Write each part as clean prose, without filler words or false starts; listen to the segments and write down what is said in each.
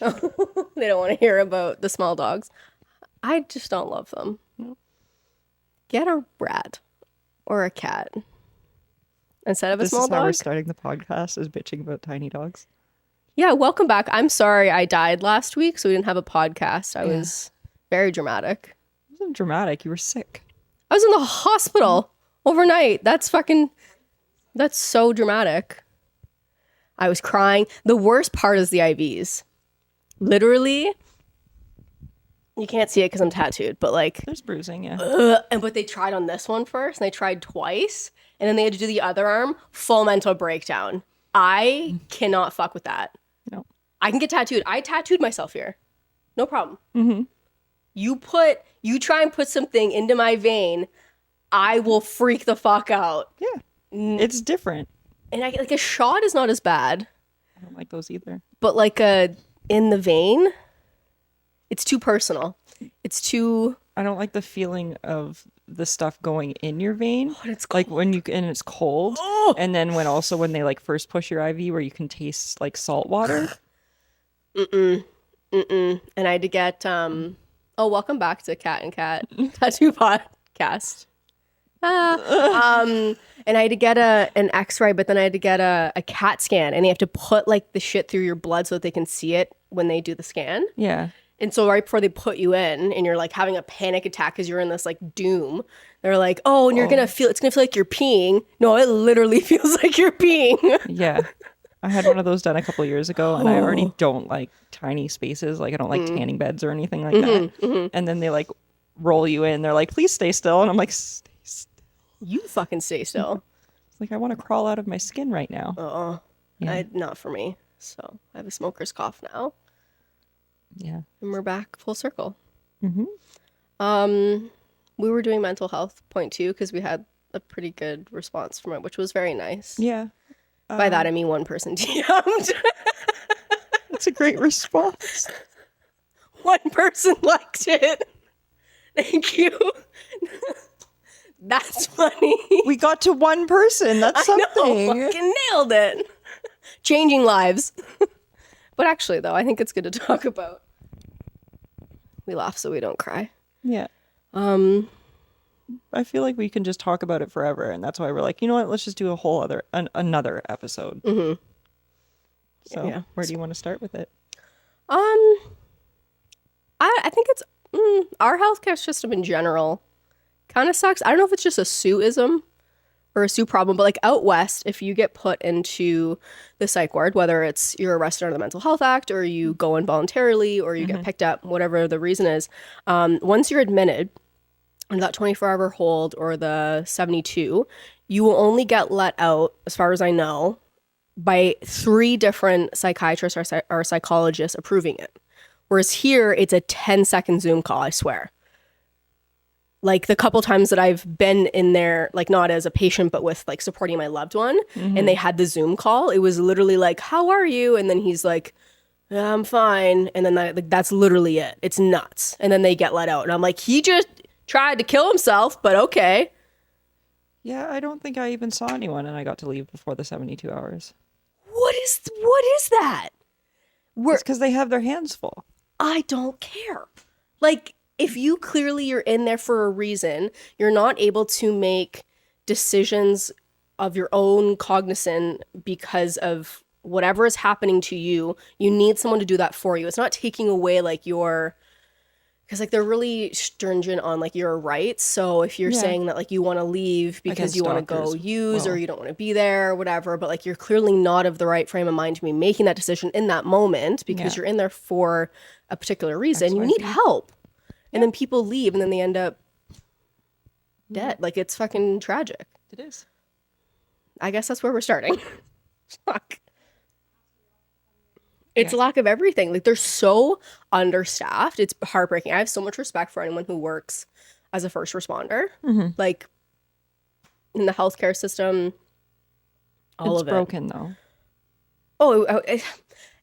They don't want to hear about the small dogs. I just don't love them. No. Get a rat or a cat instead of a This small is how we're dog. starting the podcast, is bitching about tiny dogs. Yeah, welcome back. I'm sorry I died last week, so we didn't have a podcast. I was very dramatic. It wasn't dramatic. You were sick. I was in the hospital overnight. That's so dramatic. I was crying. The worst part is the IVs. Literally, you can't see it because I'm tattooed, but like, There's bruising, yeah. but they tried on this one first, and they tried twice, and then they had to do the other arm. Full mental breakdown. I cannot fuck with that. No. I can get tattooed. I tattooed myself here. No problem. Mm-hmm. You try and put something into my vein, I will freak the fuck out. Yeah. It's different. And like a shot is not as bad, I don't like those either. but like a in the vein, it's too personal. It's too. I don't like the feeling of the stuff going in your vein. Oh, it's like when you and it's cold. Oh! And then when they like first push your IV where you can taste like salt water. And I had to get welcome back to Cat and Cat Tattoo Podcast. And I had to get an X-ray, but then I had to get a CAT scan, and they have to put like the shit through your blood so that they can see it when they do the scan. Yeah. And so right before they put you in, and you're like having a panic attack because you're in this like doom, they're like, oh, and it's gonna feel like you're peeing. No, it literally feels like you're peeing. Yeah. I had one of those done a couple years ago, and I already don't like tiny spaces. Like I don't like tanning beds or anything like that. And then they like roll you in. They're like, please stay still. And I'm like, stay still. You fucking stay still. It's like, I want to crawl out of my skin right now. Yeah. Not for me. So I have a smoker's cough now. Yeah. And we're back full circle. Mm-hmm. We were doing mental health point 2 because we had a pretty good response from it, which was very nice. Yeah. By that, I mean one person DM'd. That's a great response. One person liked it. Thank you. That's funny. We got to one person. That's something. I know, fucking nailed it. Changing lives. But actually, though, I think it's good to talk about. We laugh so we don't cry. Yeah. I feel like we can just talk about it forever, and that's why we're like, you know what? Let's just do a whole another episode. Mm-hmm. So, Yeah. where do you want to start with it? I think it's our healthcare system in general kind of sucks. I don't know if it's just a Sioux-ism or a Sioux problem, but like out west, if you get put into the psych ward, whether it's you're arrested under the Mental Health Act or you go involuntarily or you get picked up, whatever the reason is, once you're admitted under that 24-hour hold or the 72, you will only get let out, as far as I know, by 3 different psychiatrists or psychologists approving it. Whereas here, it's a 10-second Zoom call, I swear. Like the couple times that I've been in there, like not as a patient, but with like supporting my loved one, and they had the Zoom call, it was literally like, how are you? And then he's like, I'm fine. And then that's literally it. It's nuts. And then they get let out. And I'm like, he just tried to kill himself, but okay. Yeah, I don't think I even saw anyone, and I got to leave before the 72 hours. What is that? It's because they have their hands full. I don't care. Like, if you clearly you're in there for a reason, you're not able to make decisions of your own cognizant because of whatever is happening to you, you need someone to do that for you. It's not taking away like your, because like they're really stringent on like your rights. So if you're saying that like you want to leave because you want to go use or you don't want to be there or whatever, but like you're clearly not of the right frame of mind to be making that decision in that moment because you're in there for a particular reason, you need help. And then people leave and then they end up dead. Like it's fucking tragic. It is. I guess that's where we're starting. Fuck. It's a lack of everything. Like they're so understaffed. It's heartbreaking. I have so much respect for anyone who works as a first responder. Like in the healthcare system, all it's of it. broken though.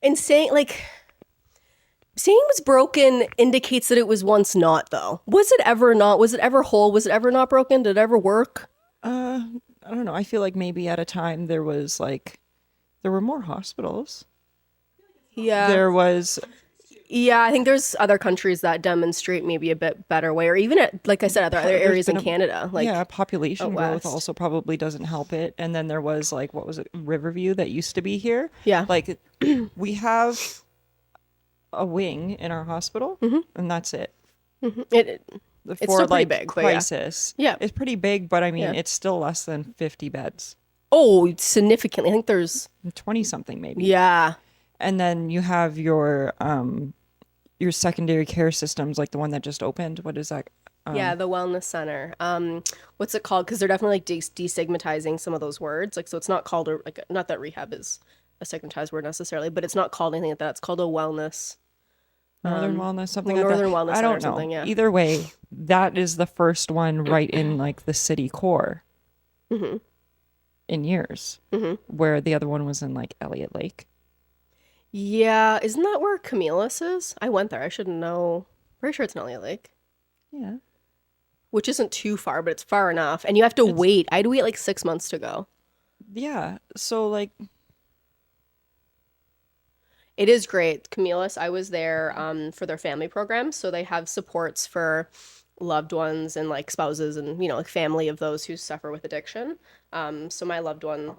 And saying it was broken indicates that it was once not, though. Was it ever not? Was it ever whole? Was it ever not broken? Did it ever work? I don't know. I feel like maybe at a time there were more hospitals. Yeah. There was Yeah, I think there's other countries that demonstrate maybe a bit better way, or even at, like I said, other there's areas in been Canada, yeah, like out population growth west. also probably doesn't help it. And then there was like what was it, Riverview that used to be here. Yeah. Like we have a wing in our hospital, and that's it. It it's For still pretty like big, but yeah. crisis. Yeah. It's pretty big, but I mean, Yeah. it's still less than 50 beds, Oh, significantly. I think there's 20 something maybe. yeah. And then you have your secondary care systems, like the one that just opened. What is that? Yeah, the wellness center. What's it called? Because they're definitely like destigmatizing some of those words. Like, so it's not called a, like, not that rehab is a stigmatized word necessarily, but it's not called anything like that. It's called a wellness. Northern Wellness, something well, like Northern that. Wellness I Center or don't know. something, yeah. Either way, that is the first one right in like the city core in years, where the other one was in like Elliott Lake. Yeah, isn't that where Camillus is? I went there. I should know. Pretty sure it's in Elliott Lake, Yeah. which isn't too far, but it's far enough. And you have to wait. I had to wait like 6 months to go. Yeah. So like It is great. Camillus, I was there for their family program. So they have supports for loved ones and like spouses and, you know, like family of those who suffer with addiction. So my loved one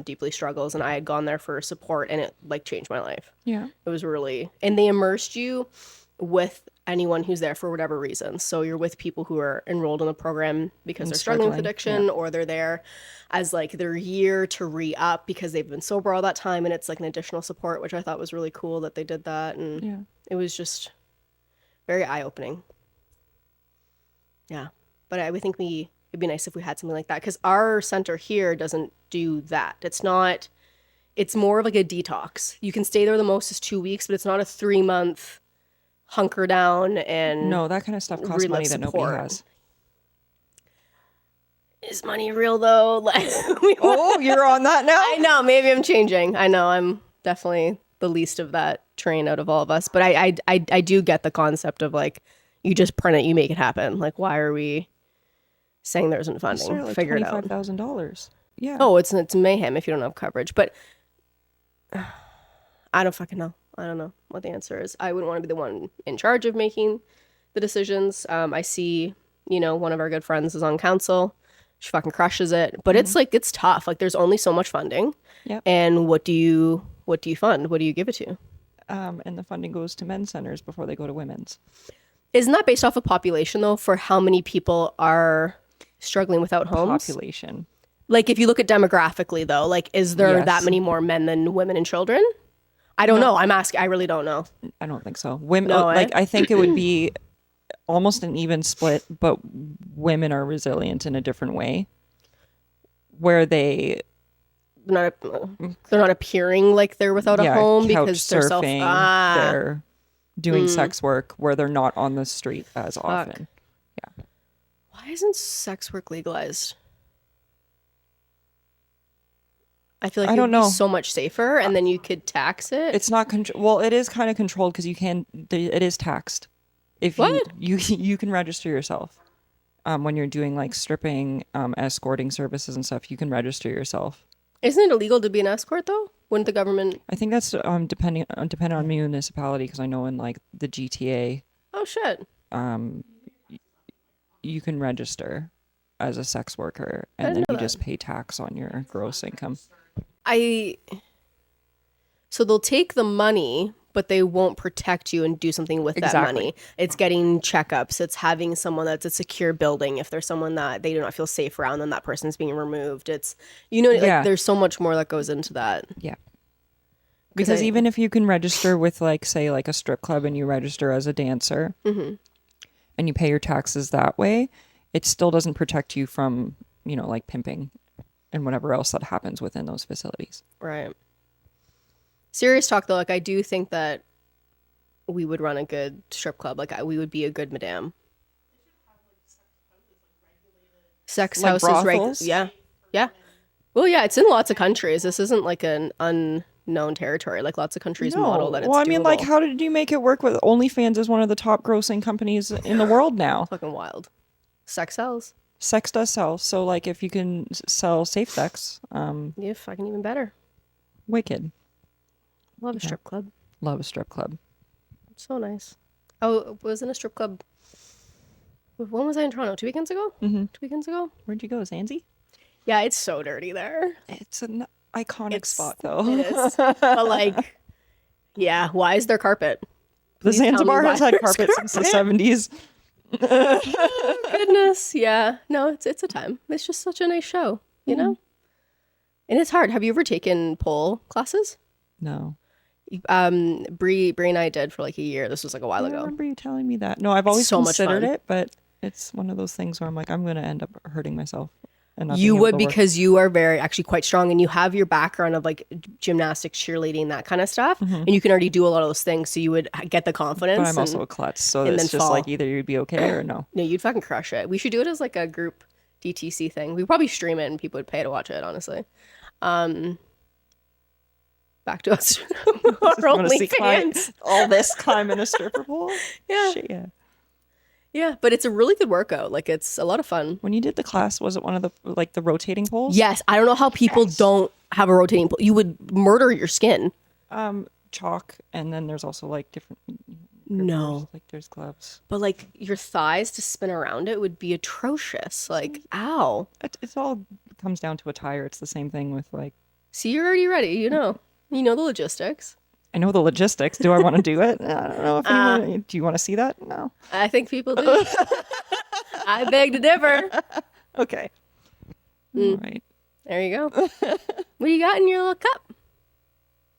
deeply struggles, and I had gone there for support, and it like changed my life. yeah. It was really, and they immersed you with anyone who's there for whatever reason. So you're with people who are enrolled in the program because And they're struggling with struggling, addiction, yeah. or they're there as like their year to re-up because they've been sober all that time, and it's like an additional support, which I thought was really cool that they did that. And Yeah. it was just very eye-opening. Yeah. But I would think it'd be nice if we had something like that, because our center here doesn't do that. It's more of like a detox. You can stay there the most is 2 weeks, but it's not a 3 month hunker down and No, that kind of stuff costs money that nobody support. has. Is money real though? Like, Oh, you're on that now? I know, maybe I'm changing. I know I'm definitely the least of that train out of all of us, but I do get the concept of like, you just print it, you make it happen. Like, why are we saying there isn't funding? Start at, like Figure it out. $25,000. Yeah. Oh, it's mayhem if you don't have coverage. But I don't fucking know. I don't know what the answer is. I wouldn't want to be the one in charge of making the decisions. I see, you know, one of our good friends is on council. She fucking crushes it. But it's like, it's tough. Like, there's only so much funding. Yep. And what do you fund? What do you give it to? And the funding goes to men's centers before they go to women's. Isn't that based off of population though, for how many people are struggling without homes? Population. Like, if you look at demographically though, like, is there Yes. that many more men than women and children? I don't know. I'm asking. I really don't know. I don't think so. Women, No, like, eh? I think it would be almost an even split, but women are resilient in a different way, where they're They're not appearing like they're without a home couch because they're surfing, they're doing sex work where they're not on the street as often. Why isn't sex work legalized? I feel like I it don't would be know. so much safer, and then you could tax it. It's not well, it is kind of controlled because it is taxed. If What? you can register yourself. When you're doing like stripping, escorting services and stuff, you can register yourself. Isn't it illegal to be an escort though? Wouldn't the government? I think that's dependent on municipality, because I know in like the GTA, Oh shit! you can register as a sex worker, and didn't then know you that. just pay tax on your gross income. So they'll take the money, but they won't protect you and do something with that Exactly. money. It's getting checkups. It's having someone that's a secure building. If there's someone that they do not feel safe around, then that person's being removed. It's, you know, like, Yeah. there's so much more that goes into that. Yeah. Because I- even if you can register with like, say, like a strip club, and you register as a dancer and you pay your taxes that way, it still doesn't protect you from, you know, like pimping and whatever else that happens within those facilities. Right. Serious talk though, like I do think that we would run a good strip club. Like we would be a good madame. Sex Like houses, brothels? yeah, yeah. Well, yeah, it's in lots of countries. This isn't like an unknown territory. Like lots of countries model that it's well, I mean, like, doable. how did you make it work with OnlyFans is one of the top grossing companies in the world now? Fucking wild. Sex sells. Sex does sell. So, like, if you can sell safe sex, Yeah, fucking even better. wicked. Love a strip club. Love a strip club. So nice. Oh, was in a strip club. When was I in Toronto? 2 weekends ago? Mm-hmm. 2 weekends ago? Where'd you go, Zanzi? Yeah, it's so dirty there. It's an iconic spot, though. It is. But like, yeah, why is there carpet? The Please tell me Zanzibar why has had there's carpet since the 70s. Goodness, yeah. No, it's a time. It's just such a nice show, you know? And it's hard. Have you ever taken pole classes? No. Bree and I did for like a year. This was like a while I ago. remember you telling me that. No, I've always so much considered fun. it, but it's one of those things where I'm like, I'm going to end up hurting myself. And not You being able would to work. because you are actually quite strong and you have your background of like gymnastics, cheerleading, that kind of stuff. And you can already do a lot of those things. So you would get the confidence. But I'm also a klutz, so and it's then just fall. like either you'd be okay or no. No, you'd fucking crush it. We should do it as like a group DTC thing. We'd probably stream it and people would pay to watch it, honestly. Back to us. Our Wanna see OnlyFans. all this climb in a stripper pole? Yeah. Shit, yeah. Yeah, but it's a really good workout. Like, it's a lot of fun. When you did the class, was it one of the rotating poles? Yes, I don't know how people don't have a rotating pole. You would murder your skin. Chalk, and then there's also like different. No. Like there's gloves. But like your thighs to spin around it would be atrocious. Like, ow. It's all comes down to a tire. It's the same thing with like. See, you're already ready. You know the logistics. I know the logistics. Do I want to do it? I don't know if anyone. Do you want to see that? No. I think people do. I beg to differ. Okay. All right. There you go. What do you got in your little cup?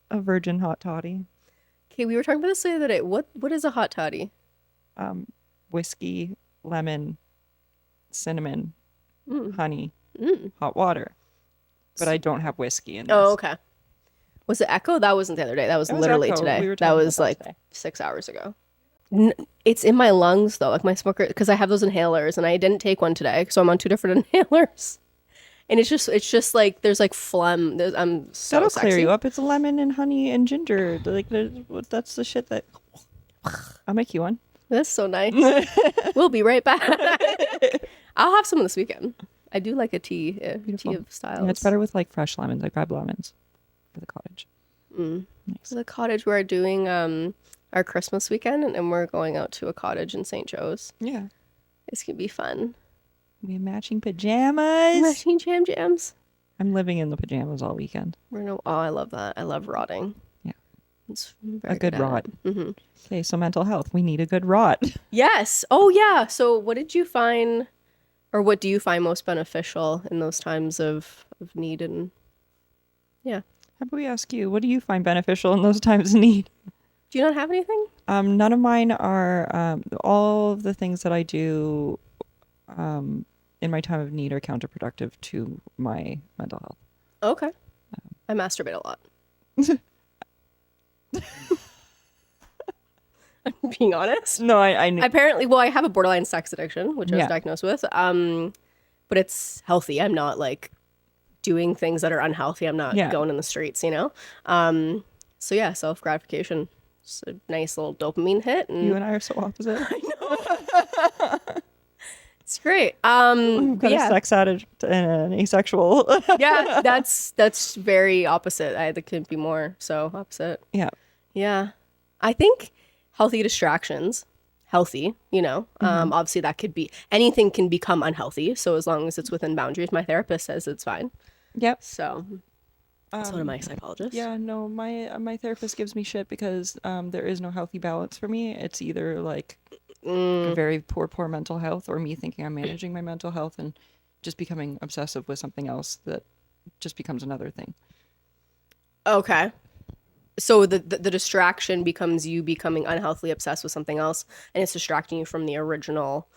A virgin hot toddy. Okay, we were talking about this the other day. What is a hot toddy? Whiskey, lemon, cinnamon, honey, hot water. But I don't have whiskey in this. Oh, okay. Was it Echo? That wasn't the other day. That was literally Echo. today. We were That talking was about like today. 6 hours ago. It's in my lungs though, like my smoker, because I have those inhalers and I didn't take one today, so I'm on 2 different inhalers. And it's just like there's like phlegm. I'm so That'll sexy. clear you up. It's lemon and honey and ginger. Like that's the shit that. I'll make you one. That's so nice. We'll be right back. I'll have some this weekend. I do like a tea of styles. Yeah, it's better with like fresh lemons. I grab lemons for the cottage. Nice. For the cottage, we're doing our Christmas weekend, and we're going out to a cottage in St. Joe's. Yeah. It's gonna be fun. We have matching pajamas. Matching jams. I'm living in the pajamas all weekend. I love that. I love rotting. Yeah. It's very A good at it. rot. Okay, so mental health. We need a good rot. Yes. Oh yeah. So what did you find, or what do you find most beneficial in those times of need and yeah? How about we ask you, what do you find beneficial in those times of need? Do you not have anything? None of mine are, all of the things that I do in my time of need are counterproductive to my mental health. Okay. I masturbate a lot. I'm being honest. No, I knew. Apparently, well, I have a borderline sex addiction, which I was Yeah. diagnosed with. But it's healthy. I'm not like doing things that are unhealthy. I'm not Yeah. going in the streets, you know? So yeah, self-gratification. It's a nice little dopamine hit. And You and I are so opposite. it's great. We've got yeah. a sex addict and an asexual. Yeah, that's very opposite. I couldn't be more so opposite. Yeah. Yeah. I think healthy distractions, healthy, you know, obviously that could be, anything can become unhealthy. So as long as it's within boundaries, my therapist says it's fine. Yep. So so do my psychologist. Yeah, no, my therapist gives me shit because there is no healthy balance for me. It's either like a very poor mental health, or me thinking I'm managing my mental health and just becoming obsessive with something else that just becomes another thing. Okay. So the distraction becomes you becoming unhealthily obsessed with something else, and it's distracting you from the original,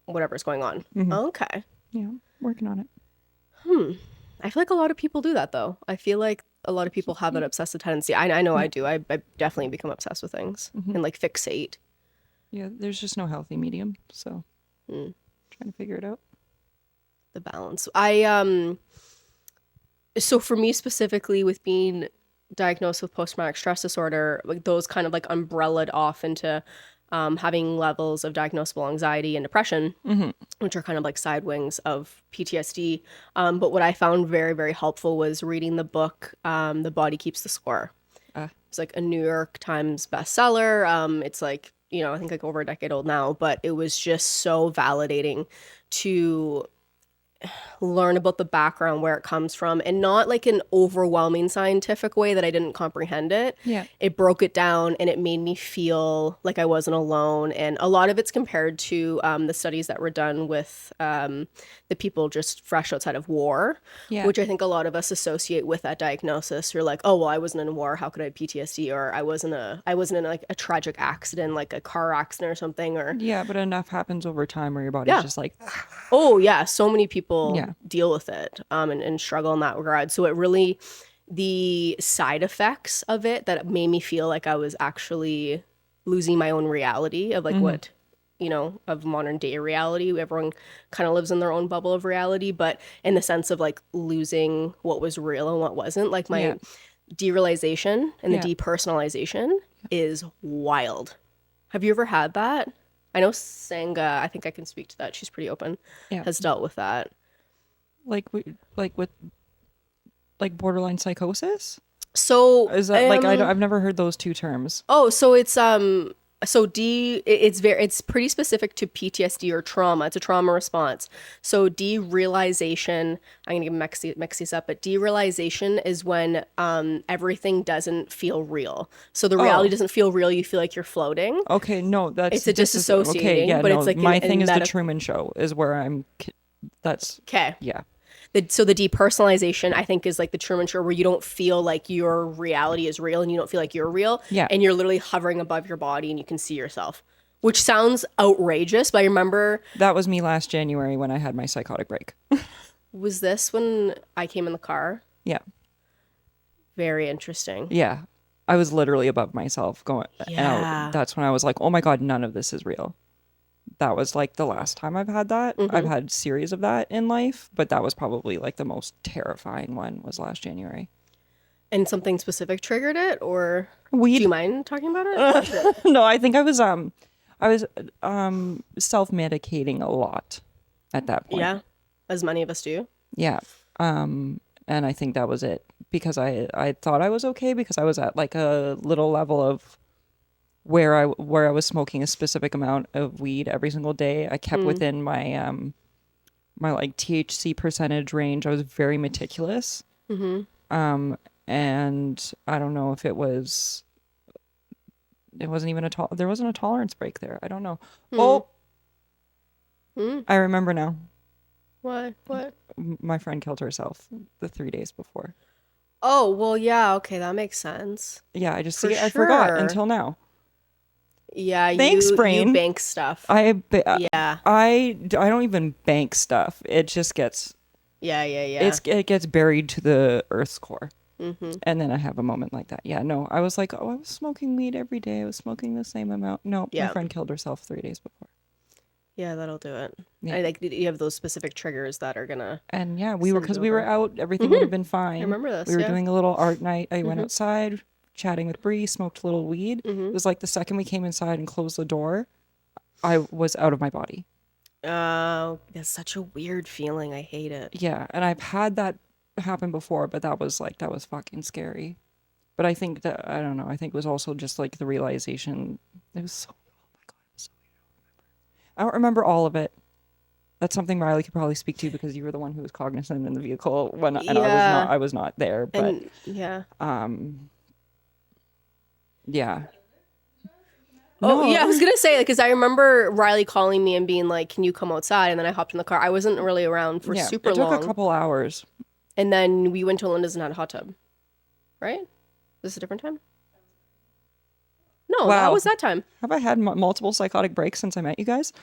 whatever's going on. Okay. Yeah, working on it. I feel like a lot of people do that, though. I feel like a lot of people have that obsessive tendency. I know I do. I definitely become obsessed with things and like fixate. Yeah, there's just no healthy medium, so trying to figure it out. The balance. So for me specifically, with being diagnosed with post-traumatic stress disorder, like those kind of like umbrellaed off into having levels of diagnosable anxiety and depression, which are kind of like side wings of PTSD. But what I found very, very helpful was reading the book, The Body Keeps the Score. was like a New York Times bestseller. It's like, you know, I think like over a decade old now, but it was just so validating to learn about the background, where it comes from, and not like an overwhelming scientific way that I didn't comprehend it. Yeah. It broke it down and it made me feel like I wasn't alone. And a lot of it's compared to the studies that were done with the people just fresh outside of war, Yeah. which I think a lot of us associate with that diagnosis. You're like, oh, well, I wasn't in war. How could I have PTSD? Or I wasn't in like a tragic accident, like a car accident or something. Or Yeah, but enough happens over time where your body's just like, oh yeah, so many people Yeah. deal with it and struggle in that regard. So it really, the side effects of it that made me feel like I was actually losing my own reality of like what, you know, of modern day reality. Everyone kind of lives in their own bubble of reality, but in the sense of like losing what was real and what wasn't. Like my Yeah. derealization and Yeah. the depersonalization is wild. Have you ever had that? I know Sangha, I think I can speak to that. She's pretty open, Yeah. has dealt with that. like with like borderline psychosis? So Is that like I've never heard those two terms. oh, so it's it's pretty specific to PTSD or trauma. It's a trauma response. So derealization, I'm gonna mix these up, but derealization is when everything doesn't feel real. So the reality doesn't feel real. You feel like you're floating. Okay, no, that's It's a disassociating, okay, yeah, but no, it's like my in thing is the medical. Truman Show is where that's Okay. yeah. So the depersonalization, I think, is like the Truman Show, where you don't feel like your reality is real and you don't feel like you're real. Yeah. And you're literally hovering above your body and you can see yourself, which sounds outrageous. But I remember, That was me last January when I had my psychotic break. was this when I came in the car? Yeah. Very interesting. Yeah. I was literally above myself going Yeah. that's when I was like, "Oh my God, none of this is real." That was like the last time I've had that. I've had a series of that in life, but that was probably like the most terrifying one was last January. And something specific triggered it, or Weed. do you mind talking about it? No, I think I was self-medicating a lot at that point. Yeah, as many of us do. Yeah. And I think that was it because I thought I was okay because I was at like a little level of where I was smoking a specific amount of weed every single day. I kept within my my like THC percentage range. I was very meticulous. And I don't know if it wasn't even there wasn't a tolerance break there. I don't know. Oh, I remember now. What? My friend killed herself the 3 days before. Oh, well, yeah. Okay, that makes sense. Yeah, I just For I forgot sure. until now. Yeah, Thanks, you brain. bank stuff. Yeah. I don't even bank stuff. It just gets Yeah. it gets buried to the earth's core. And then I have a moment like that. Yeah, no, I was like, oh, I was smoking weed every day. I was smoking the same amount. No, Yeah. my friend killed herself 3 days before. Yeah, that'll do it. Yeah. I like you have those specific triggers that are gonna. And yeah, Send because it we were over. out, everything would have been fine. I remember this, We were yeah. doing a little art night. I went outside, chatting with Bree, smoked a little weed. It was like the second we came inside and closed the door, I was out of my body. Oh, that's such a weird feeling. I hate it. Yeah, and I've had that happen before, but that was fucking scary. But I think that I don't know. I think it was also just like the realization. It was so. Oh my God, it was so weird. I don't remember all of it. That's something Riley could probably speak to because you were the one who was cognizant in the vehicle when and Yeah. I was not there. But And yeah. yeah. Oh, No. yeah. I was gonna say because I remember Riley calling me and being like, "Can you come outside?" And then I hopped in the car. I wasn't really around for Yeah, super it took long. a couple hours. And then we went to Linda's and had a hot tub. Right? Is this a different time? No, that Wow. was that time. Have I had multiple psychotic breaks since I met you guys?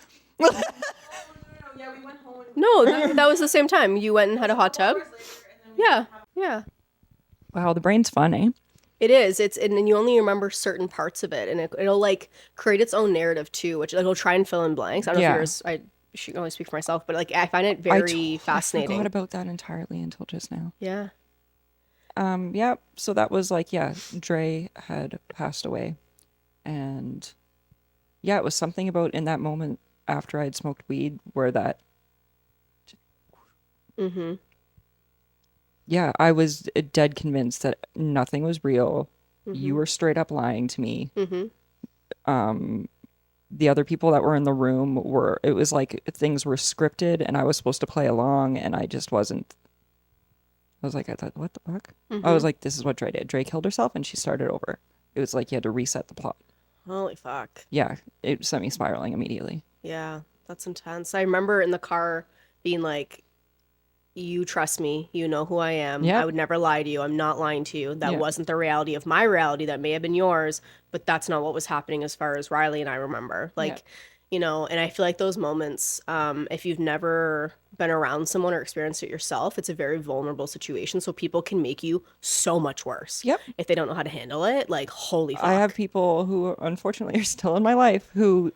Yeah, we went home. No, that was the same time. You went and had a hot tub. Yeah, yeah. Wow, the brain's fun, eh? It is. And then you only remember certain parts of it, and it'll like create its own narrative too, which like it'll try and fill in blanks. I don't know Yeah. if yours. I should only speak for myself, but like I find it I very fascinating. forgot about that entirely until just now. Yeah. Yeah, so that was like, yeah, Dre had passed away. And yeah, it was something about in that moment after I'd smoked weed where that. Yeah, I was dead convinced that nothing was real. You were straight up lying to me. Mm-hmm. The other people that were in the room it was like things were scripted and I was supposed to play along and I just wasn't. I was like, I thought, what the fuck? I was like, this is what Dre did. Dre killed herself and she started over. It was like you had to reset the plot. Holy fuck. Yeah, it sent me spiraling immediately. Yeah, that's intense. I remember in the car being like, you trust me. You know who I am. Yeah. I would never lie to you. I'm not lying to you. That Yeah. wasn't the reality of my reality. That may have been yours, but that's not what was happening as far as Riley and I remember. Like, you know, and I feel like those moments, if you've never been around someone or experienced it yourself, it's a very vulnerable situation. So people can make you so much worse. Yep. If they don't know how to handle it. Like, holy fuck. I have people who unfortunately are still in my life who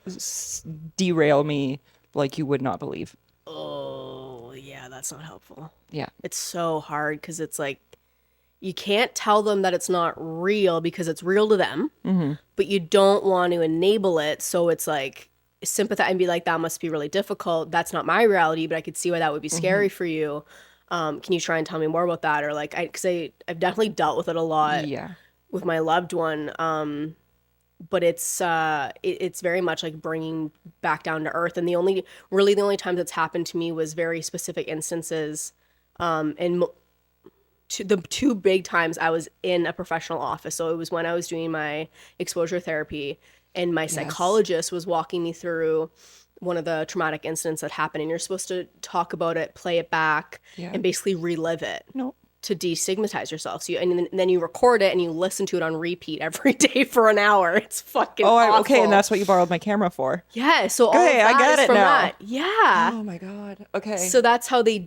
derail me like you would not believe. Oh, yeah, that's not helpful. Yeah. It's so hard because it's like you can't tell them that it's not real because it's real to them, but you don't want to enable it. So it's like sympathize and be like, that must be really difficult. That's not my reality, but I could see why that would be scary for you. Can you try and tell me more about that? Or like, because I've definitely dealt with it a lot with my loved one. But it's very much like bringing back down to earth. And the only times it's happened to me was very specific instances. And the two big times I was in a professional office. So it was when I was doing my exposure therapy and my psychologist was walking me through one of the traumatic incidents that happened. And you're supposed to talk about it, play it back, and basically relive it. Nope. To destigmatize yourself. So and then you record it and you listen to it on repeat every day for an hour. It's fucking awful. Okay, and that's what you borrowed my camera for. Yeah, so all of that I get is it from now. that. Yeah. Oh my god. Okay. So that's how they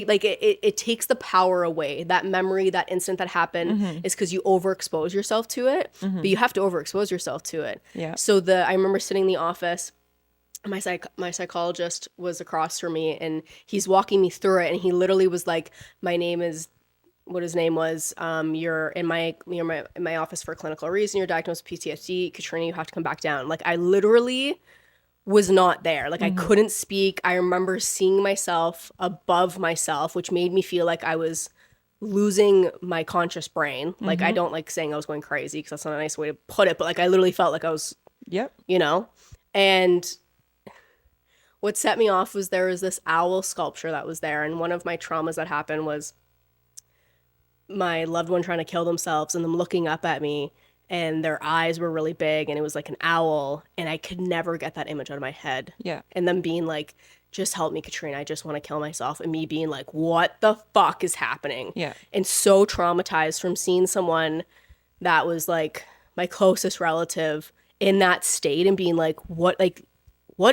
like it takes the power away. That memory, that instant that happened is because you overexpose yourself to it. But you have to overexpose yourself to it. Yeah. So I remember sitting in the office. My psychologist was across from me and he's walking me through it and he literally was like, my name is what his name was, you're in my office for a clinical reason, you're diagnosed with PTSD, Katrina, you have to come back down. Like I literally was not there. Like I couldn't speak. I remember seeing myself above myself, which made me feel like I was losing my conscious brain. Like I don't like saying I was going crazy because that's not a nice way to put it, but like I literally felt like I was, you know, and what set me off was there was this owl sculpture that was there. And one of my traumas that happened was my loved one trying to kill themselves and them looking up at me and their eyes were really big and it was like an owl. And I could never get that image out of my head. Yeah. And them being like, just help me, Katrina. I just want to kill myself. And me being like, what the fuck is happening? Yeah. And so traumatized from seeing someone that was like my closest relative in that state and being like, what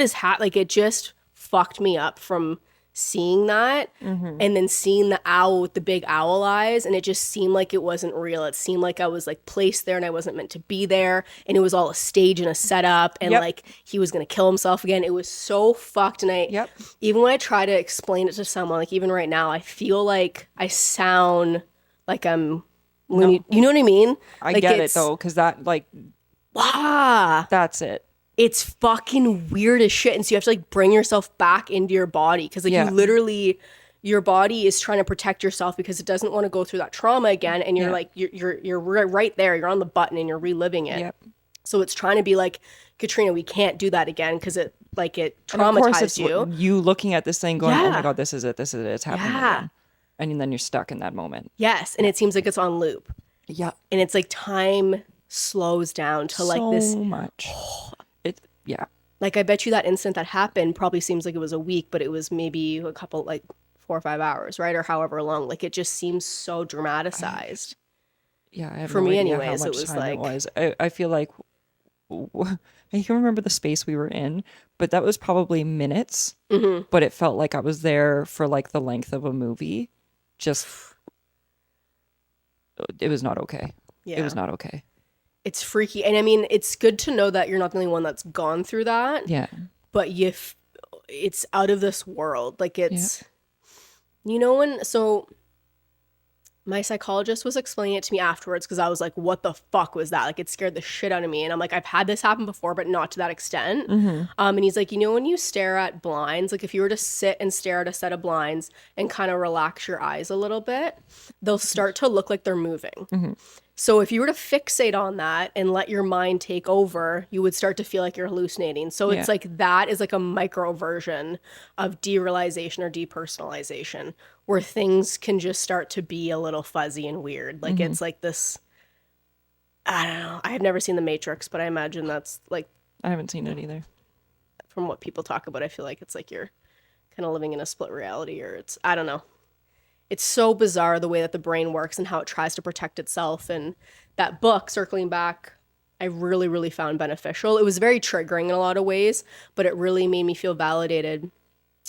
is like it just fucked me up from seeing that and then seeing the owl with the big owl eyes and it just seemed like it wasn't real. It seemed like I was like placed there and I wasn't meant to be there and it was all a stage and a setup and like he was gonna kill himself again. It was so fucked and even when I try to explain it to someone, like even right now, I feel like I sound like I'm you know what I mean? I like get it though, because that like that's it. It's fucking weird as shit. And so you have to like bring yourself back into your body because like you literally, your body is trying to protect yourself because it doesn't want to go through that trauma again. And you're like, you're right there. You're on the button and you're reliving it. Yep. So it's trying to be like, Katrina, we can't do that again because it traumatized you. You looking at this thing going, oh my God, this is it. It's happening again. And then you're stuck in that moment. Yes. And it seems like it's on loop. Yeah. And it's like time slows down to like this. So much. Like I bet you that instant that happened probably seems like it was a week, but it was maybe a couple, like 4 or 5 hours, right? Or however long. Like it just seems so dramatized. I have for no me idea anyways, how it much was time like it was. I feel like I can remember the space we were in, but that was probably minutes. But it felt like I was there for like the length of a movie. Just it was not okay. It was not okay. It's freaky. And I mean, it's good to know that you're not the only one that's gone through that. Yeah. But it's out of this world. Like it's, you know, so my psychologist was explaining it to me afterwards because I was like, what the fuck was that? Like it scared the shit out of me. And I'm like, I've had this happen before, but not to that extent. And he's like, you know, when you stare at blinds, like if you were to sit and stare at a set of blinds and kind of relax your eyes a little bit, they'll start to look like they're moving. So if you were to fixate on that and let your mind take over, you would start to feel like you're hallucinating. So it's Yeah. like that is like a micro version of derealization or depersonalization, where things can just start to be a little fuzzy and weird. Like it's like this, I don't know. I have never seen The Matrix, but I imagine that's like I haven't seen it either. from what people talk about, I feel like it's like you're kind of living in a split reality, or it's, I don't know. It's so bizarre the way that the brain works and how it tries to protect itself. And that book, circling back, I really, really found beneficial. It was very triggering in a lot of ways, but it really made me feel validated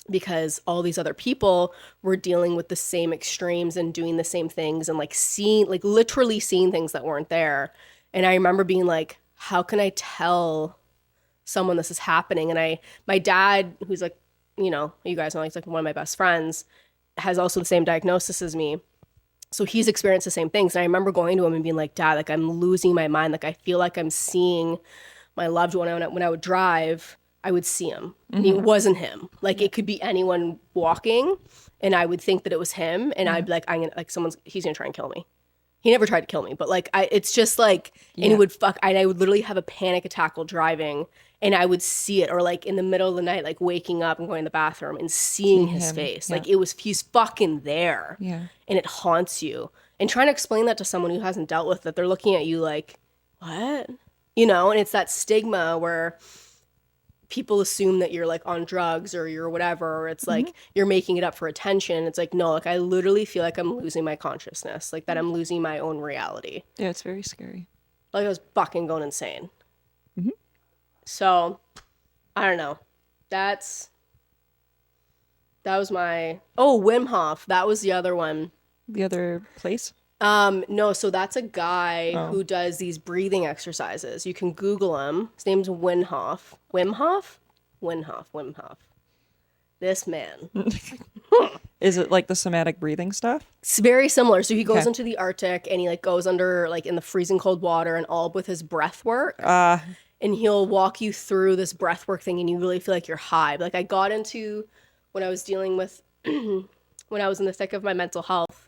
because all these other people were dealing with the same extremes and doing the same things and like seeing, like literally seeing things that weren't there. And I remember being like, how can I tell someone this is happening? And my dad, who's like, you know, you guys know, he's like one of my best friends, has also the same diagnosis as me. So he's experienced the same things. And I remember going to him and being like, Dad, like I'm losing my mind. Like I feel like I'm seeing my loved one. When I would drive, I would see him. And it wasn't him. Like it could be anyone walking and I would think that it was him. And I'd be like, he's gonna try and kill me. He never tried to kill me, but like it's just like, and I would literally have a panic attack while driving, and I would see it, or like in the middle of the night, like waking up and going to the bathroom and seeing his face. Like he's fucking there. Yeah. And it haunts you. And trying to explain that to someone who hasn't dealt with it, they're looking at you like, what? You know, and it's that stigma where people assume that you're like on drugs or you're whatever, or it's like you're making it up for attention. It's like, no, like I literally feel like I'm losing my consciousness, like that I'm losing my own reality. Yeah, it's very scary. Like I was fucking going insane. So I don't know. That was my, Wim Hof. That was the other one. The other place? No, so that's a guy who does these breathing exercises. You can Google him. His name's Wim Hof. Wim Hof? Wim Hof. This man. Is it like the somatic breathing stuff? It's very similar. So he goes into the Arctic and he like goes under like in the freezing cold water and all with his breath work. And he'll walk you through this breath work thing and you really feel like you're high. Like I got into when I was dealing with when I was in the thick of my mental health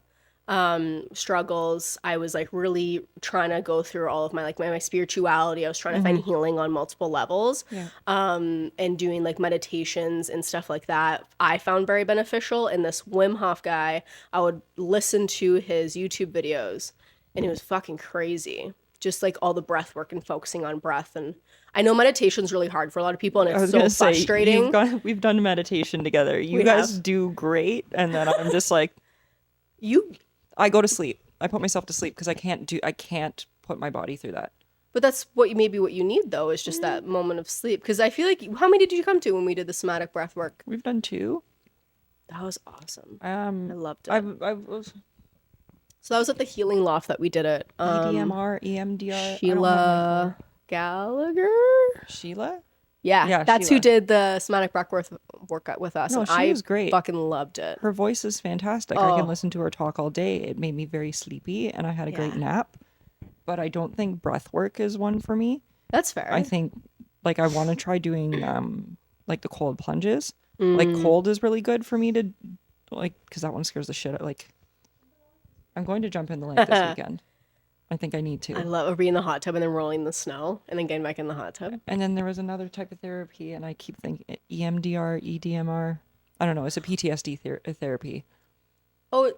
struggles, I was like really trying to go through all of my like my spirituality. I was trying to find healing on multiple levels, and doing like meditations and stuff like that. I found very beneficial. And this Wim Hof guy, I would listen to his YouTube videos, and it was fucking crazy. Just like all the breath work and focusing on breath. And I know meditation's really hard for a lot of people, and it's so frustrating. We've done meditation together. You guys do great, and then I'm just like, I go to sleep. I put myself to sleep because I can't put my body through that. But that's what you need though, is just that moment of sleep. Because I feel like, how many did you come to when we did the somatic breath work? We've done 2. That was awesome. I loved it. So that was at the Healing Loft that we did it. EDMR, EMDR. Sheila Gallagher? Sheila? Yeah, that's Sheila. who did the somatic breath workout with us. No, and she was great. Fucking loved it. Her voice is fantastic. I can listen to her talk all day. It made me very sleepy, and I had a great nap. But I don't think breath work is one for me. That's fair. I think, like, I want to try doing, like, the cold plunges. Like, cold is really good for me to, like, because that one scares the shit out. Like, I'm going to jump in the lake this weekend. I think I need to. I love being in the hot tub and then rolling in the snow and then getting back in the hot tub. And then there was another type of therapy, and I keep thinking EMDR, EDMR. I don't know. It's a PTSD therapy. Oh,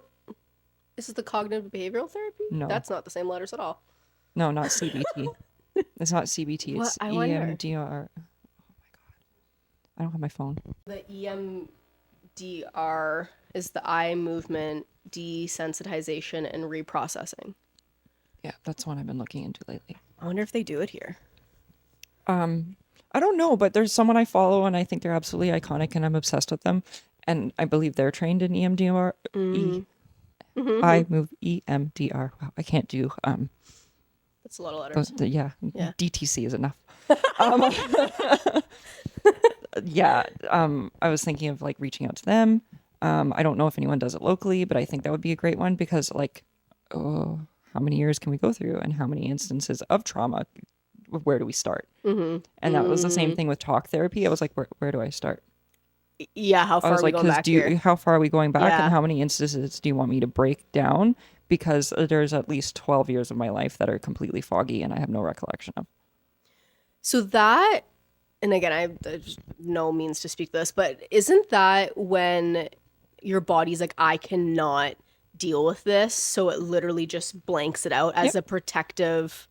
is it the cognitive behavioral therapy? No. That's not the same letters at all. No, not CBT. It's not CBT. It's I wonder. EMDR. Oh my God. I don't have my phone. The EMDR is the eye movement desensitization and reprocessing. Yeah, that's one I've been looking into lately. I wonder if they do it here. I don't know, but there's someone I follow, and I think they're absolutely iconic, and I'm obsessed with them. And I believe they're trained in EMDR. I move EMDR. Wow, I can't do. That's a lot of letters. DTC is enough. I was thinking of like reaching out to them. I don't know if anyone does it locally, but I think that would be a great one because, like, how many years can we go through, and how many instances of trauma? Where do we start? And that was the same thing with talk therapy. I was like, where do I start? Yeah, how far are we going back here? How far are we going back, and how many instances do you want me to break down? because there's at least 12 years of my life that are completely foggy and I have no recollection of. So that, and again, there's no means to speak this, but isn't that when your body's like, I cannot deal with this, so it literally just blanks it out as a protective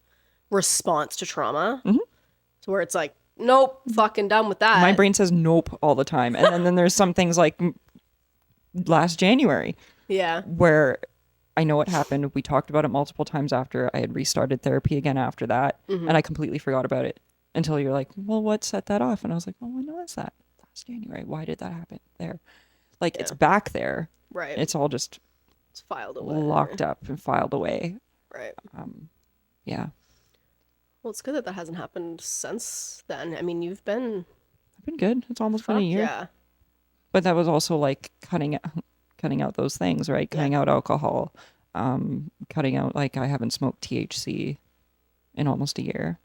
response to trauma? So where it's like, nope, fucking done with that. My brain says nope all the time. And then there's some things like last January Yeah. where I know what happened. We talked about it multiple times after. I had restarted therapy again after that, and I completely forgot about it until you're like, well, what set that off? And I was like, well, when was that? Last January. Why did that happen there? Like, it's back there. Right. It's all just It's filed away. locked up and filed away. Right. Yeah. Well, it's good that that hasn't happened since then. I mean, you've been... I've been good. It's almost been a year. Yeah. But that was also like cutting out those things, right? Cutting out alcohol, cutting out, like, I haven't smoked THC in almost a year.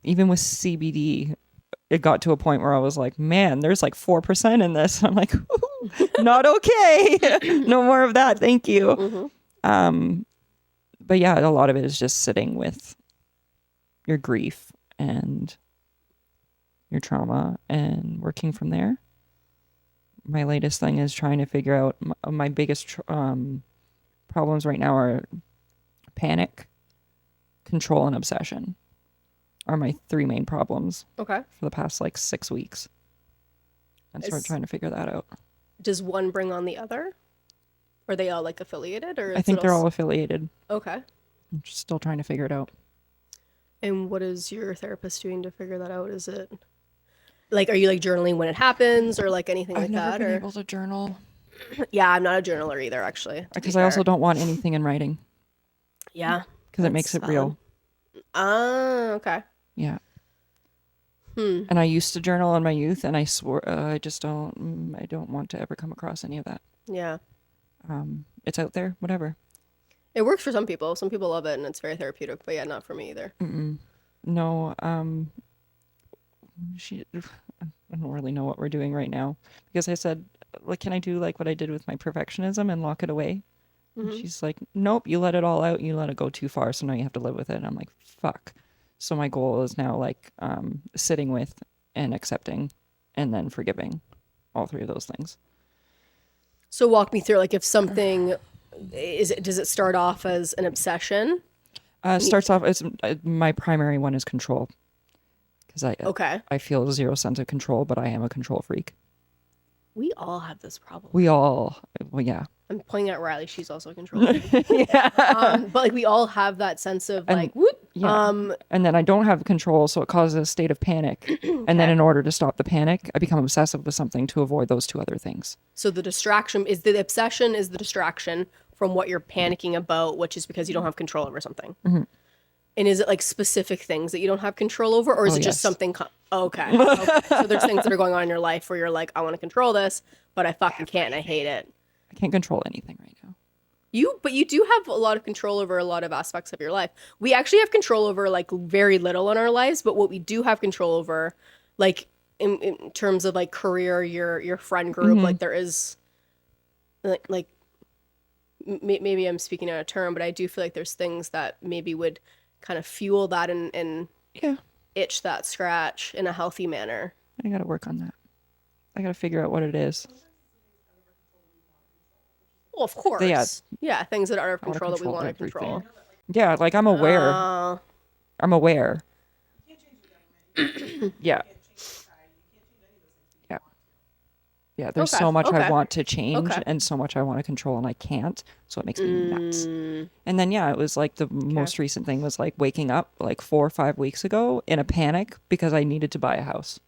Even with CBD, it got to a point where I was like, man, there's like 4% in this. I'm like, ooh, not okay. No more of that. Thank you. But yeah, a lot of it is just sitting with your grief and your trauma and working from there. My latest thing is trying to figure out my biggest problems right now are panic, control, and obsession are my three main problems Okay. for the past like 6 weeks. And so we're trying to figure that out. Does one bring on the other? Are they all like affiliated, or I think they're all affiliated. Okay. I'm just still trying to figure it out. And what is your therapist doing to figure that out? Is it like, are you like journaling when it happens, or like anything like I've never that? been Or able to journal yeah, I'm not a journaler either, actually. to be because I also fair. don't want anything in writing Yeah. because it makes it That's real. Ah, okay. Yeah. And I used to journal in my youth, and I swore I just don't. I don't want to ever come across any of that. Yeah. It's out there, whatever. It works for some people. Some people love it, and it's very therapeutic. But yeah, not for me either. No, I don't really know what we're doing right now because I said, like, can I do like what I did with my perfectionism and lock it away? And she's like, nope, you let it all out. You let it go too far, so now you have to live with it. And I'm like, fuck. So my goal is now like sitting with and accepting and then forgiving, all three of those things. So walk me through, like, if something does it start off as an obsession? Starts off as my primary one is control because I feel zero sense of control, but I am a control freak. We all have this problem. We all, well, yeah. I'm pointing at Riley. She's also a control freak. But like we all have that sense of like, whoop. Yeah. And then I don't have control, so it causes a state of panic. And then in order to stop the panic, I become obsessive with something to avoid those two other things. So the distraction is the obsession is the distraction from what you're panicking about, which is because you don't have control over something. And is it like specific things that you don't have control over, or is it just yes. something? Okay. So there's things that are going on in your life where you're like, I want to control this, but I fucking can't. And I hate it. I can't control anything right now. But you do have a lot of control over a lot of aspects of your life. We actually have control over like very little in our lives, but what we do have control over, like in terms of like career, your friend group, like there is, like maybe I'm speaking out of turn, but I do feel like there's things that maybe would kind of fuel that and Yeah. itch that scratch in a healthy manner. I got to work on that. I got to figure out what it is. Well, of course. Yeah, things that are out of control that we want to control. Yeah, like I'm aware. I'm aware. Yeah. Yeah. Yeah, there's so much I want to change and so much I want to control and I can't. So it makes me nuts. And then, yeah, it was like the most recent thing was like waking up like 4 or 5 weeks ago in a panic because I needed to buy a house.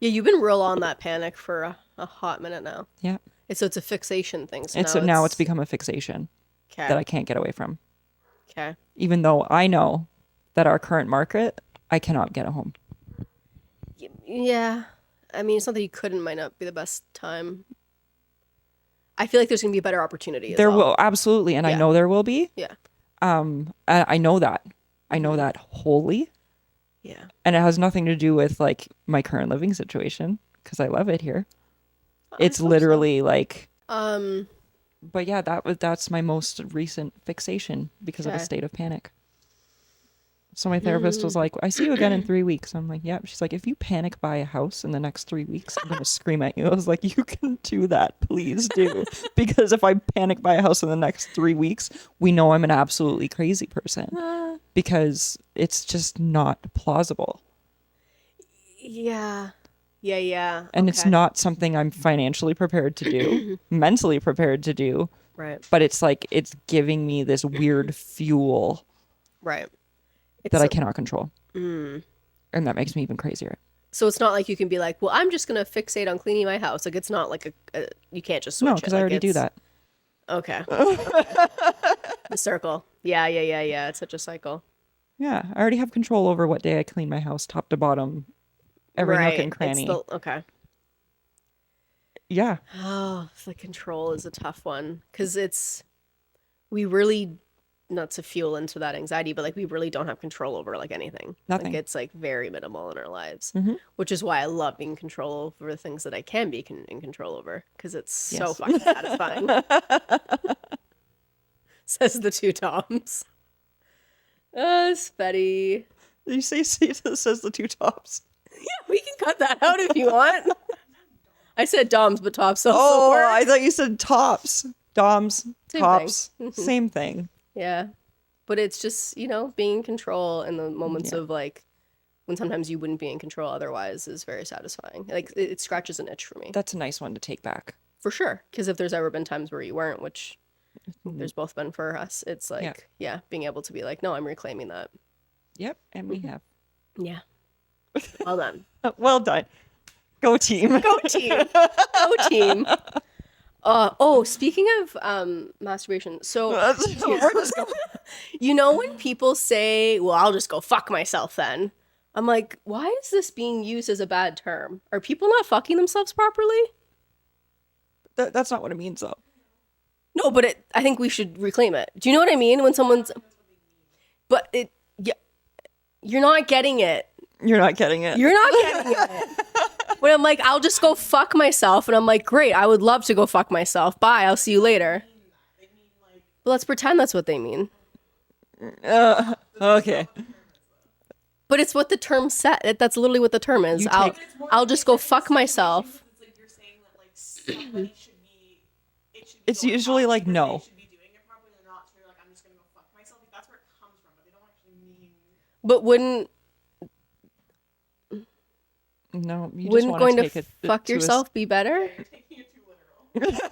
Yeah, you've been real on that panic for a hot minute now. Yeah. So it's a fixation thing. So now it's become a fixation that I can't get away from. Okay. Even though I know that our current market, I cannot get a home. Yeah. I mean, it's not that you couldn't, might not be the best time. I feel like there's going to be a better opportunity. There will, absolutely. And I know there will be. Yeah. I know that. I know that wholly. Yeah. And it has nothing to do with like my current living situation because I love it here. It's literally like But yeah, that's my most recent fixation because of a Okay. state of panic. So my therapist was like, I see you again in 3 weeks. I'm like, yep. She's like, if you panic buy a house in the next 3 weeks, I'm going to scream at you. I was like, you can do that. Please do. Because if I panic buy a house in the next 3 weeks, we know I'm an absolutely crazy person because it's just not plausible. Yeah. Yeah. And it's not something I'm financially prepared to do, mentally prepared to do. Right. But it's like, it's giving me this weird fuel Right. that I cannot control. And that makes me even crazier. So it's not like you can be like, well, I'm just going to fixate on cleaning my house. Like, it's not like you can't just switch No, it. because I Like, already do that. Okay. The circle. Yeah. It's such a cycle. Yeah, I already have control over what day I clean my house, top to bottom, every nook and cranny. Okay. Yeah, Oh, the control is a tough one because we really, not to fuel into that anxiety, but like we really don't have control over like anything. Nothing. Like it's like very minimal in our lives, Mhm. which is why I love being in control over the things that I can be in control over because it's so Yes. fucking satisfying. Says the two Toms. Spetty. you say says the two tops. Yeah, we can cut that out if you want. I said Doms, but Tops also Oh, works. I thought you said tops, doms, Same tops, thing. same thing. Yeah. But it's just, being in control in the moments of like when sometimes you wouldn't be in control otherwise is very satisfying. Like it scratches an itch for me. That's a nice one to take back. For sure. Because if there's ever been times where you weren't, which there's both been for us, it's like, being able to be like, no, I'm reclaiming that. Yep, and we have. Yeah. Well done. Well done. Go team. Go team. Go team. Speaking of masturbation, so Where does go? when people say, well, I'll just go fuck myself then. I'm like, why is this being used as a bad term? Are people not fucking themselves properly? That's not what it means, though. No, but I think we should reclaim it. Do you know what I mean? When someone's, but you're not getting it. You're not getting it. You're not getting it. When I'm like, I'll just go fuck myself, and I'm like, great, I would love to go fuck myself. Bye, I'll see you later. But let's pretend that's what they mean. Okay. But it's what the term said. That's literally what the term is. You I'll take- I'll just go fuck myself. It's like you're saying that like somebody should be. It should be It's going usually off like, because no. They should be doing it properly or not. So you're like, I'm just gonna go fuck myself. Like, that's where it comes from, but they don't actually mean. But wouldn't No, you just wouldn't want going to to take it fuck to a yourself be better? You're taking it too literal.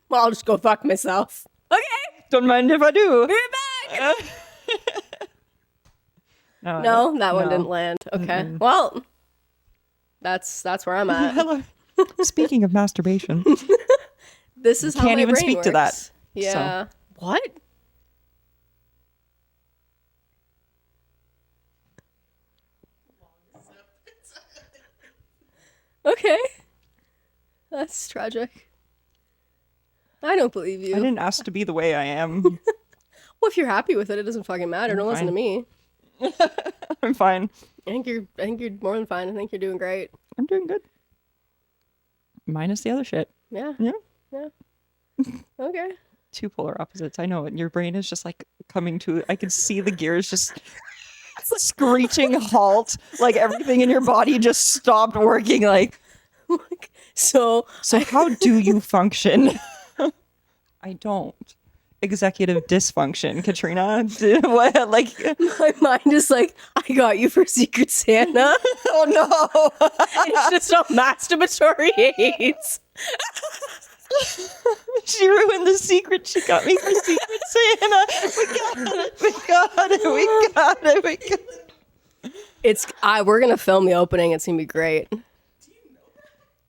Well, I'll just go fuck myself. Okay, Don't mind if I do. be back. No, that one no. didn't land. Okay, well, that's where I'm at. Hello. Speaking of masturbation, This is how Can't my even brain speak to that, works. Yeah. What? Okay. That's tragic. I don't believe you. I didn't ask to be the way I am. Well, if you're happy with it, it doesn't fucking matter. Don't listen to fine. me. I'm fine. I think you're more than fine. I think you're doing great. I'm doing good. Minus the other shit. Yeah. Yeah. Okay. Two polar opposites. I know it. Your brain is just like coming to. I can see the gears just screeching halt. Like everything in your body just stopped working. Like, So how do you function? I don't. Executive dysfunction, Katrina. What? Like, my mind is like, I got you for Secret Santa. oh no. It's just all masturbatory aids. She ruined the secret. She got me for Secret Santa. We got it. It's we're gonna film the opening. It's gonna be great.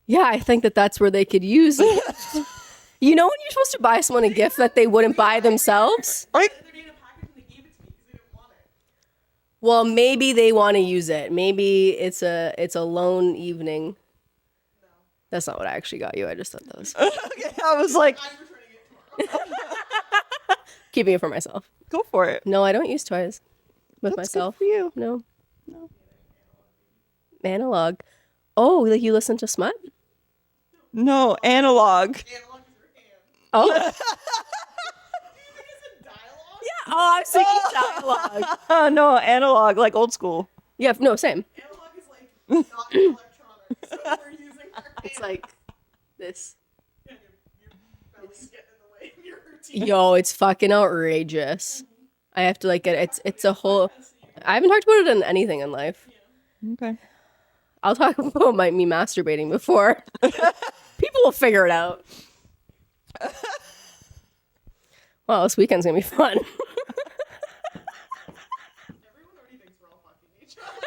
Yeah, I think that's where they could use it. You know when you're supposed to buy someone a gift that they wouldn't buy themselves? Right? They're doing a package and they gave it to me because they didn't want it. Well, maybe they want to use it. Maybe it's a lone evening. No. That's not what I actually got you. I just thought that was Okay, I was like, I'm returning it tomorrow. keeping it for myself. go for it. No, I don't use toys with That's good myself. for you. No. Analog. Oh, like you listen to smut? No, analog. Analog is your hand. Oh, Is it dialogue? yeah. Oh, I was thinking dialogue. No, analog, like old school. Yeah, no, same. Analog is like not electronic, so we're using our hands. It's like this. And your belly's getting in the way of your routine. Yo, it's fucking outrageous. I have to like get it's a whole. I haven't talked about it in anything in life. Okay. I'll talk about me masturbating before. People will figure it out. Well, this weekend's gonna be fun. Everyone already thinks we're all fucking each other.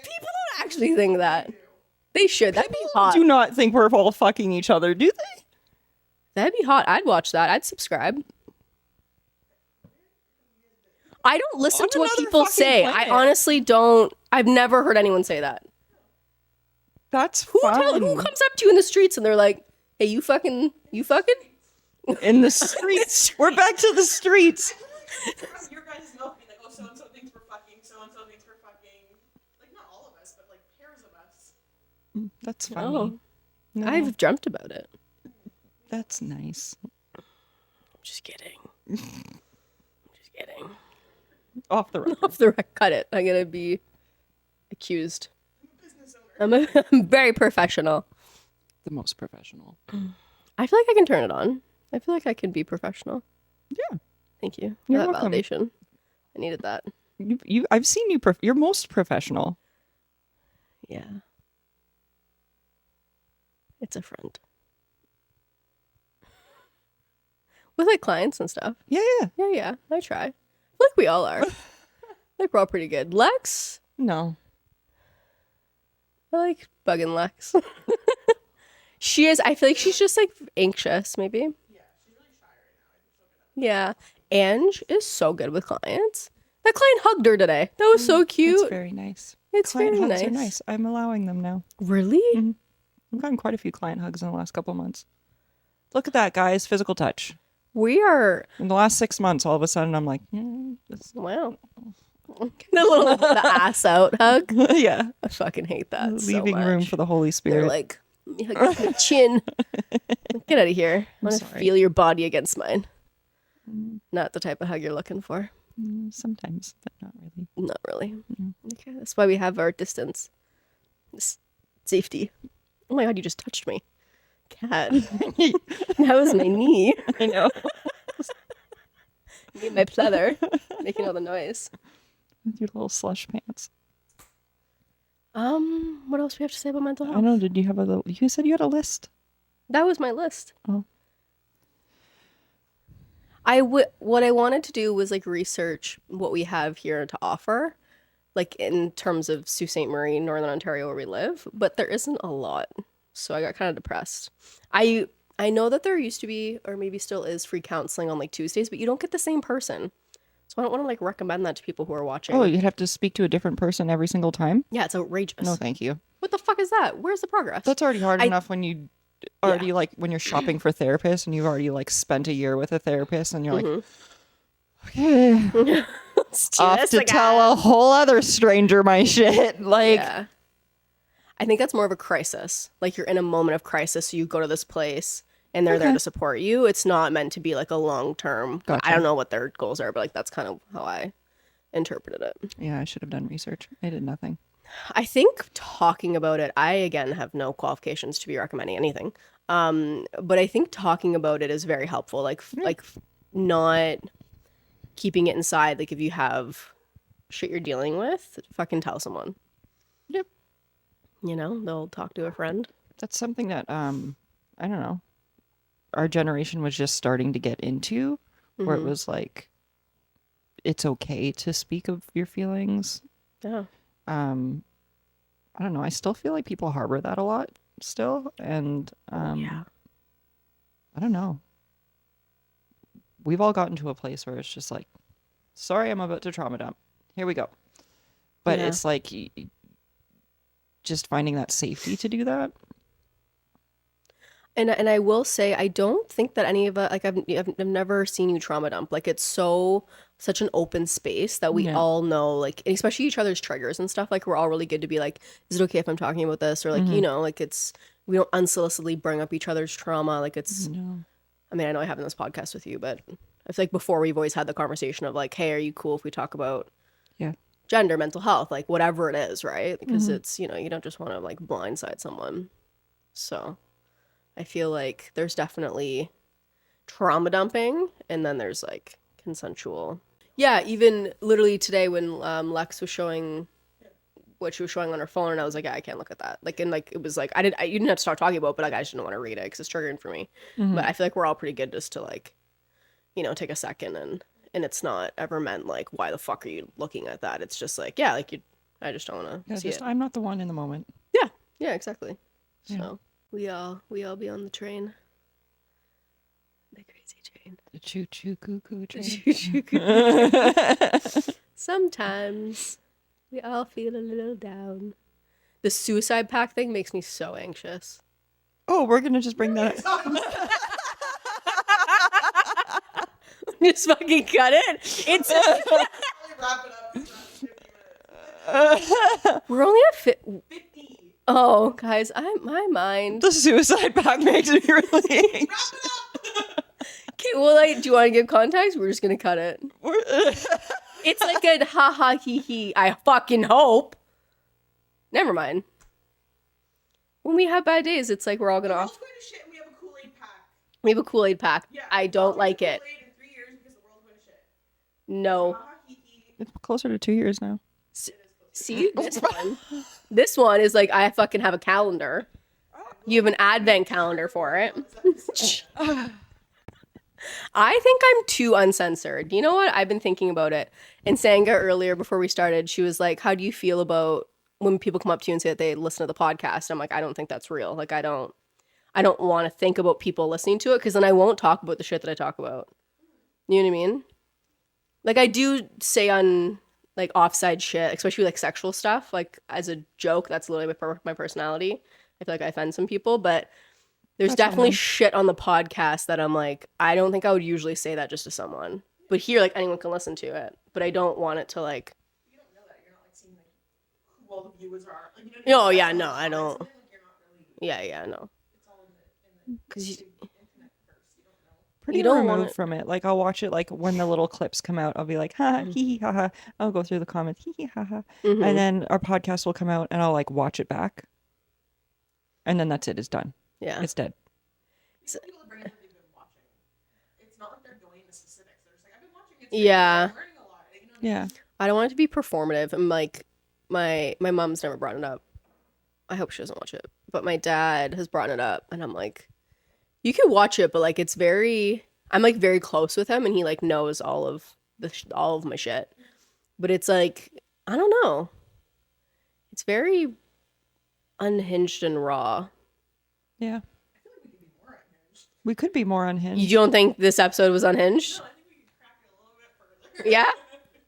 People don't actually think that. They should. That'd be hot. Do not think we're all fucking each other, do they? That'd be hot. I'd watch that. I'd subscribe. I don't listen On to what another people fucking say. planet. I honestly don't. I've never heard anyone say that. That's Who fun. comes up to you in the streets and they're like, "Hey, you fucking?" In the streets. We're back to the streets. Your guys know me, like, oh, so and so thinks we're fucking, so and so thinks we're fucking. Like, not all of us, but like pairs of us. That's funny. Oh, No, I've dreamt about it. that's nice. Just kidding. Just kidding. Off the record. Off the record, cut it. I'm gonna be accused. Business owner. I'm very professional. The most professional. I feel like I can turn it on. I feel like I can be professional. Yeah. Thank you for You're that welcome. validation. I needed that. I've seen you. You're most professional. Yeah. It's a front. With like clients and stuff. Yeah, yeah. Yeah. I try. I feel like we all are. Like we're all pretty good. Lex? No. I like bugging Lex. She is. I feel like she's just like anxious, maybe. Yeah, she's really shy right now. I think she'll get Yeah. Ange is so good with clients. That client hugged her today. That was so cute. It's very nice. It's Client very hugs nice. are nice. I'm allowing them now. Really? I've gotten quite a few client hugs in the last couple of months. Look at that, guys. Physical touch. We are. In the last 6 months, all of a sudden, I'm like, Wow. The little the ass out hug. yeah. I fucking hate that. Leaving so much. room for the Holy They're Spirit. like, you hug my chin. Get out of here. I want to sorry. feel your body against mine. Not the type of hug you're looking for. Sometimes, but not really. Not really. Okay, that's why we have our distance. Safety. Oh my god, you just touched me. Cat. That was my knee. I know. Me and my pleather. Making all the noise. With your little slush pants. What else do we have to say about mental I health? know. Did you have a little? You said you had a list. That was my list. Oh. What I wanted to do was like research what we have here to offer, like in terms of Sault Ste. Marie, Northern Ontario, where we live, but there isn't a lot. So I got kind of depressed. I know that there used to be, or maybe still is, free counseling on like Tuesdays, but you don't get the same person. So I don't want to like recommend that to people who are watching. Oh, you'd have to speak to a different person every single time? Yeah, it's outrageous. No, thank you. What the fuck is that? Where's the progress? That's already hard enough when you already like when you're shopping for therapists and you've already like spent a year with a therapist and you're like, okay, off to tell a whole other stranger my shit. Like, Yeah. I think that's more of a crisis. Like you're in a moment of crisis, so you go to this place and they're there to support you. It's not meant to be like a long term. Gotcha. I don't know what their goals are, but like that's kind of how I interpreted it. yeah, I should have done research. I did nothing. I think talking about it, I again have no qualifications to be recommending anything. But I think talking about it is very helpful. Like not keeping it inside. Like if you have shit you're dealing with, fucking tell someone. Yep. You know, they'll talk to a friend. That's something that I don't know. Our generation was just starting to get into, where it was like, it's okay to speak of your feelings. Yeah. I don't know. I still feel like people harbor that a lot still, and Yeah. I don't know. We've all gotten to a place where it's just like, sorry, I'm about to trauma dump. Here we go. But Yeah. it's like just finding that safety to do that. And I will say, I don't think that any of us, like I've never seen you trauma dump. Like it's such an open space that we Yeah. all know, like, and especially each other's triggers and stuff. Like we're all really good to be like, is it okay if I'm talking about this? Or like, you know, like we don't unsolicitedly bring up each other's trauma. Like it's, No. I mean, I know I haven't this podcast with you, but I feel like before we've always had the conversation of like, hey, are you cool if we talk about gender, mental health, like whatever it is, right? Because it's, you know, you don't just want to like blindside someone. So I feel like there's definitely trauma dumping, and then there's like consensual. Yeah, even literally today when Lex was showing what she was showing on her phone, and I was like, yeah, I can't look at that. Like, and like it was like you didn't have to start talking about, but like I just didn't want to read it because it's triggering for me. But I feel like we're all pretty good just to like, you know, take a second and it's not ever meant like, why the fuck are you looking at that? It's just like, yeah, like I just don't want to see it. I'm not the one in the moment. Yeah, exactly. Yeah. So we all be on the train. The crazy train. The choo choo cuckoo train. Sometimes we all feel a little down. The suicide pact thing makes me so anxious. Oh, we're gonna just bring that up. Just fucking cut it. It's Probably wrap it up in 50 minutes. we're only at 50. Oh, guys, my mind. The suicide pact makes me really Wrap anxious. it up. Okay, well, like, do you want to give context? We're just gonna cut it. It's like a ha ha he he. I fucking hope. Never mind. When we have bad days, it's like we're all gonna We're all off. going to shit and we have a Kool-Aid pack. We have a Kool-Aid pack. Yeah. I don't like it. Kool-Aid in 3 years because the world's going to shit. No. Ha, ha, hee, hee. It's closer to 2 years now. See this one. This one is like I fucking have a calendar. You have an advent calendar for it. I think I'm too uncensored. You know what? I've been thinking about it. And Sanga earlier before we started, she was like, how do you feel about when people come up to you and say that they listen to the podcast? I'm like, I don't think that's real. Like, I don't want to think about people listening to it because then I won't talk about the shit that I talk about. You know what I mean? Like, I do say on like offside shit, especially like sexual stuff, like as a joke. That's literally my personality. I feel like I offend some people, but there's That's definitely fine. shit on the podcast that I'm like, I don't think I would usually say that just to someone. But here, like, anyone can listen to it. But I don't want it to, like... You don't know that. You're not like seeing like who all the viewers are. Like, you know what I Oh, mean? yeah, That's no, all I the don't... comments, and then, like, you're not really. Yeah, no. It's all in the 'Cause you- big internet verse. You don't know. Pretty You don't removed want it- from it. Like I'll watch it like when the little clips come out, I'll be like, ha hee hee ha ha. I'll go through the comments, hee hee ha ha. Mhm. And then our podcast will come out and I'll like watch it back. And then that's it, it's done. Yeah. It's dead. These are people that bring up what they've been watching. It's not like they're going into specifics. They're just like, I've been watching it. Yeah. I'm learning a lot. You know what I mean? Yeah. I don't want it to be performative. And, like, my mom's never brought it up. I hope she doesn't watch it. But my dad has brought it up. And I'm like, you can watch it, but, like, it's very... I'm, like, very close with him. And he, like, knows all of my shit. But it's, like, I don't know. It's very unhinged and raw. Yeah. I feel like we could be more unhinged. We could be more unhinged. You don't think this episode was unhinged? No, I think we could crack it a little bit further. Yeah?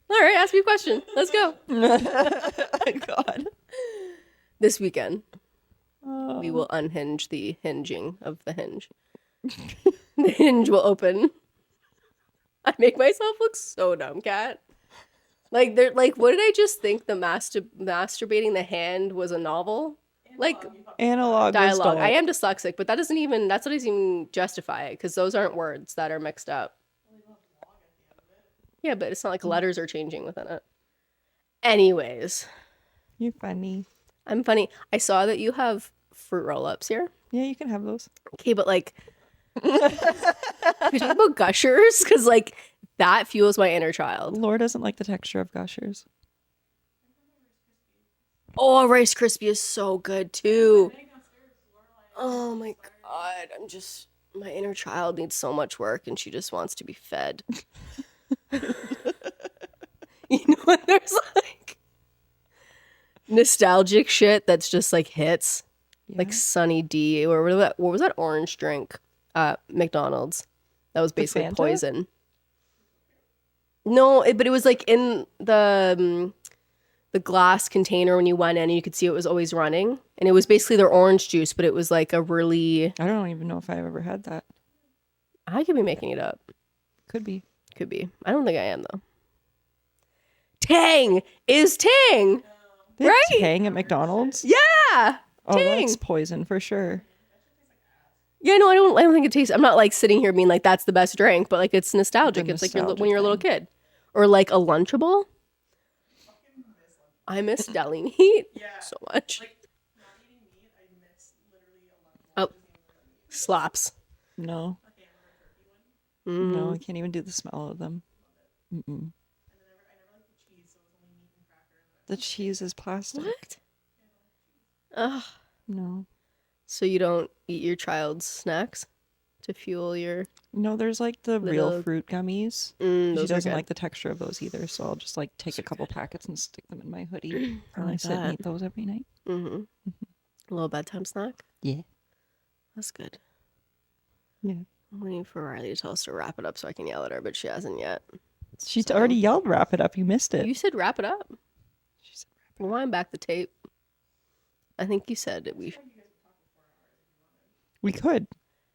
All right, ask me a question. Let's go. God. This weekend, Oh. we will unhinge the hinging of the hinge. The hinge will open. I make myself look so dumb, Kat. Like, they're like, what did I just think? The masturbating the hand was a novel? Like, Analog dialogue. was I am dyslexic, but that doesn't even justify it because those aren't words that are mixed up. Yeah, but it's not like letters are changing within it. Anyways, You're funny. I'm funny. I saw that you have fruit roll-ups here. Yeah, you can have those. Okay, but like, can we talk about Gushers? Because like, that fuels my inner child. Laura doesn't like the texture of Gushers. Oh, Rice Krispie is so good too. Oh my god, my inner child needs so much work and she just wants to be fed. You know when there's like nostalgic shit that's just like hits? Like Sunny D or what was that orange drink at McDonald's? That was basically Fanta? poison. No, but it was like in the glass container when you went in and you could see it was always running. And it was basically their orange juice, but it was like a really... I don't even know if I've ever had that. I could be making it up. Could be. Could be. I don't think I am, though. Tang is Tang! They have Right? Tang at McDonald's? Yeah! Oh, Tang! that's poison for sure. Yeah, no, I don't think it tastes. I'm not like sitting here being like that's the best drink, but like it's nostalgic. The It's like nostalgic when you're a little thing. kid, or like a Lunchable. I miss deli meat Yeah. so much. Like, not eating meat, I miss literally a lot. Oh, slaps. No, A hamburger turkey one. no, I can't even do the smell of them. Mm-mm. And then I never liked the cheese, so it was only meat and cracker. And The cheese is plastic. What? Ugh. No, So you don't eat your child's snacks to fuel your. no, there's like the real Little- fruit gummies. Mm, She those are doesn't good. like the texture of those either, so I'll just like take a couple packets and stick them in my hoodie. I And I like sit and that. eat those every night. Mm-hmm. A little bedtime snack. Yeah. That's good. Yeah. I'm waiting for Riley to tell us to wrap it up so I can yell at her, but she hasn't yet. She's So- already yelled wrap it up. You missed it. You said wrap it up. She said, Rewind back the tape. I think you said it. we could.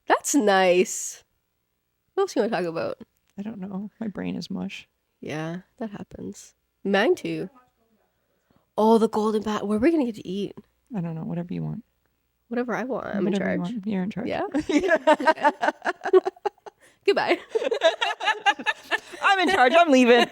That's nice. What else you want to talk about? I don't know. My brain is mush. Yeah, that happens. Mine too. Oh, the golden bat. Where are we gonna get to eat? I don't know. Whatever you want. Whatever I want. I'm in Whatever you charge. want. You're in charge. Yeah. Goodbye. I'm in charge. I'm leaving.